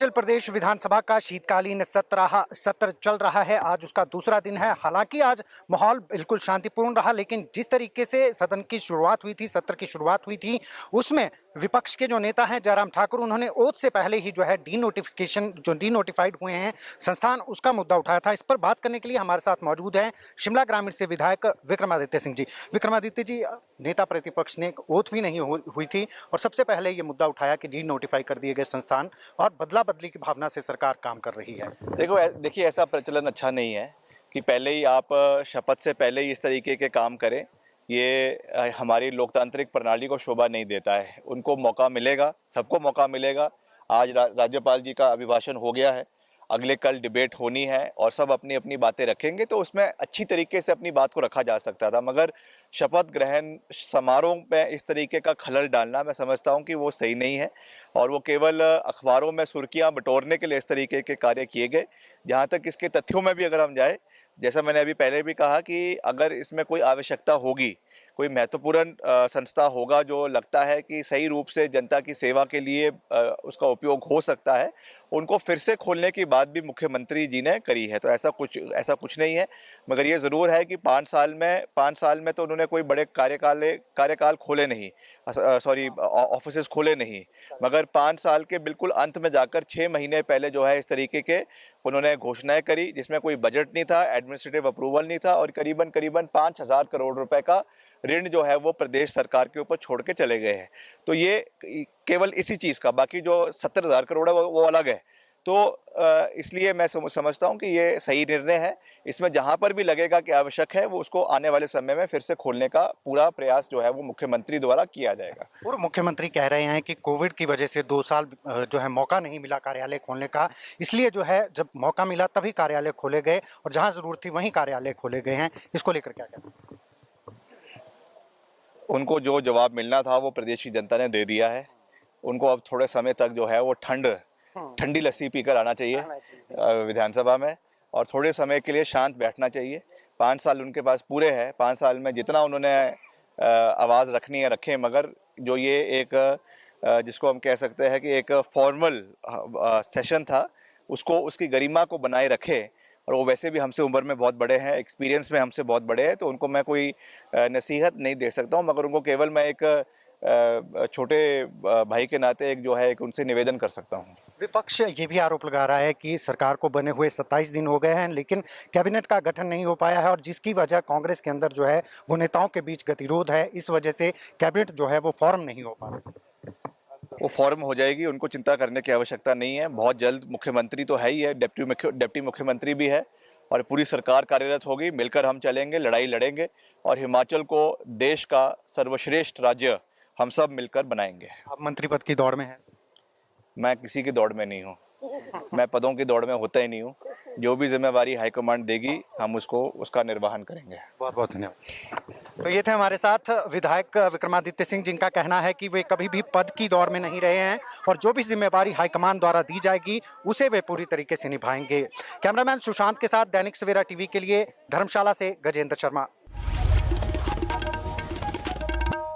हिमाचल प्रदेश विधानसभा का शीतकालीन सत्र चल रहा है। आज उसका दूसरा दिन है। हालांकि आज माहौल बिल्कुल शांतिपूर्ण रहा, लेकिन जिस तरीके से सदन की शुरुआत हुई थी, सत्र की शुरुआत हुई थी, उसमें विपक्ष के जो नेता हैं जयराम ठाकुर, उन्होंने ओथ से पहले ही जो है डीनोटिफाइड हुए हैं संस्थान, उसका मुद्दा उठाया था। इस पर बात करने के लिए हमारे साथ मौजूद हैं शिमला ग्रामीण से विधायक विक्रमादित्य सिंह जी। विक्रमादित्य जी, नेता प्रतिपक्ष ने ओथ भी नहीं हुई थी और सबसे पहले ये मुद्दा उठाया कि डी नोटिफाई कर दिए गए संस्थान और बदला बदली की भावना से सरकार काम कर रही है। देखिए, ऐसा प्रचलन अच्छा नहीं है कि पहले ही आप शपथ से पहले ही इस तरीके के काम करें। ये हमारी लोकतांत्रिक प्रणाली को शोभा नहीं देता है। उनको मौका मिलेगा, सबको मौका मिलेगा। आज राज्यपाल जी का अभिभाषण हो गया है, अगले कल डिबेट होनी है और सब अपनी अपनी बातें रखेंगे, तो उसमें अच्छी तरीके से अपनी बात को रखा जा सकता था। मगर शपथ ग्रहण समारोह में इस तरीके का खलल डालना, मैं समझता हूं कि वो सही नहीं है और वो केवल अखबारों में सुर्खियां बटोरने के लिए इस तरीके के कार्य किए गए। जहां तक इसके तथ्यों में भी अगर हम जाए, जैसा मैंने अभी पहले भी कहा कि अगर इसमें कोई आवश्यकता होगी, कोई महत्वपूर्ण संस्था होगा जो लगता है कि सही रूप से जनता की सेवा के लिए उसका उपयोग हो सकता है, उनको फिर से खोलने की बात भी मुख्यमंत्री जी ने करी है। तो ऐसा कुछ नहीं है। मगर ये ज़रूर है कि 5 साल में तो उन्होंने कोई बड़े कार्यकाल खोले नहीं, ऑफिसेज खोले नहीं। मगर 5 साल के बिल्कुल अंत में जाकर 6 महीने पहले जो है इस तरीके के उन्होंने घोषणाएं करी, जिसमें कोई बजट नहीं था, एडमिनिस्ट्रेटिव अप्रूवल नहीं था और करीबन 5,000 करोड़ रुपए का ऋण जो है वो प्रदेश सरकार के ऊपर छोड़ के चले गए हैं। तो ये केवल इसी चीज़ का, बाकी जो 70,000 करोड़ है वो अलग है। तो इसलिए मैं समझता हूँ कि ये सही निर्णय है। इसमें जहाँ पर भी लगेगा कि आवश्यक है, वो उसको आने वाले समय में फिर से खोलने का पूरा प्रयास जो है वो मुख्यमंत्री द्वारा किया जाएगा। पूर्व मुख्यमंत्री कह रहे हैं कि कोविड की वजह से 2 साल जो है मौका नहीं मिला कार्यालय खोलने का, इसलिए जो है जब मौका मिला तभी कार्यालय खोले गए और जहां जरूरत थी वहीं कार्यालय खोले गए हैं। इसको लेकर क्या कहते हैं? उनको जो जवाब मिलना था वो प्रदेश की जनता ने दे दिया है। उनको अब थोड़े समय तक जो है वो ठंडी लस्सी पीकर आना चाहिए विधानसभा में और थोड़े समय के लिए शांत बैठना चाहिए। 5 साल उनके पास पूरे हैं। 5 साल में जितना उन्होंने आवाज़ रखनी है रखें, मगर जो ये एक जिसको हम कह सकते हैं कि एक फॉर्मल सेशन था, उसको उसकी गरिमा को बनाए रखे। और वो वैसे भी हमसे उम्र में बहुत बड़े हैं, एक्सपीरियंस में हमसे बहुत बड़े हैं, तो उनको मैं कोई नसीहत नहीं दे सकता हूँ, मगर उनको केवल मैं एक छोटे भाई के नाते एक जो है एक उनसे निवेदन कर सकता हूँ। विपक्ष ये भी आरोप लगा रहा है कि सरकार को बने हुए 27 दिन हो गए हैं, लेकिन कैबिनेट का गठन नहीं हो पाया है और जिसकी वजह कांग्रेस के अंदर जो है वो नेताओं के बीच गतिरोध है। इस वजह से कैबिनेट जो है वो फॉर्म नहीं हो पा रहा। वो फॉर्म हो जाएगी, उनको चिंता करने की आवश्यकता नहीं है। बहुत जल्द मुख्यमंत्री तो है ही है, डिप्टी मुख्यमंत्री भी है और पूरी सरकार कार्यरत होगी। मिलकर हम चलेंगे, लड़ाई लड़ेंगे और हिमाचल को देश का सर्वश्रेष्ठ राज्य हम सब मिलकर बनाएंगे। आप मंत्री पद की दौड़ में हैं? मैं किसी की दौड़ में नहीं हूँ, मैं पदों की दौड़ में होता ही नहीं हूँ। जो भी जिम्मेवारी हाईकमांड देगी हम उसका निर्वहन करेंगे। बहुत बहुत धन्यवाद। तो ये थे हमारे साथ विधायक विक्रमादित्य सिंह, जिनका कहना है कि वे कभी भी पद की दौड़ में नहीं रहे हैं और जो भी जिम्मेवारी हाईकमान द्वारा दी जाएगी उसे वे पूरी तरीके से निभाएंगे। कैमरामैन सुशांत के साथ दैनिक सवेरा टीवी के लिए धर्मशाला से गजेंद्र शर्मा।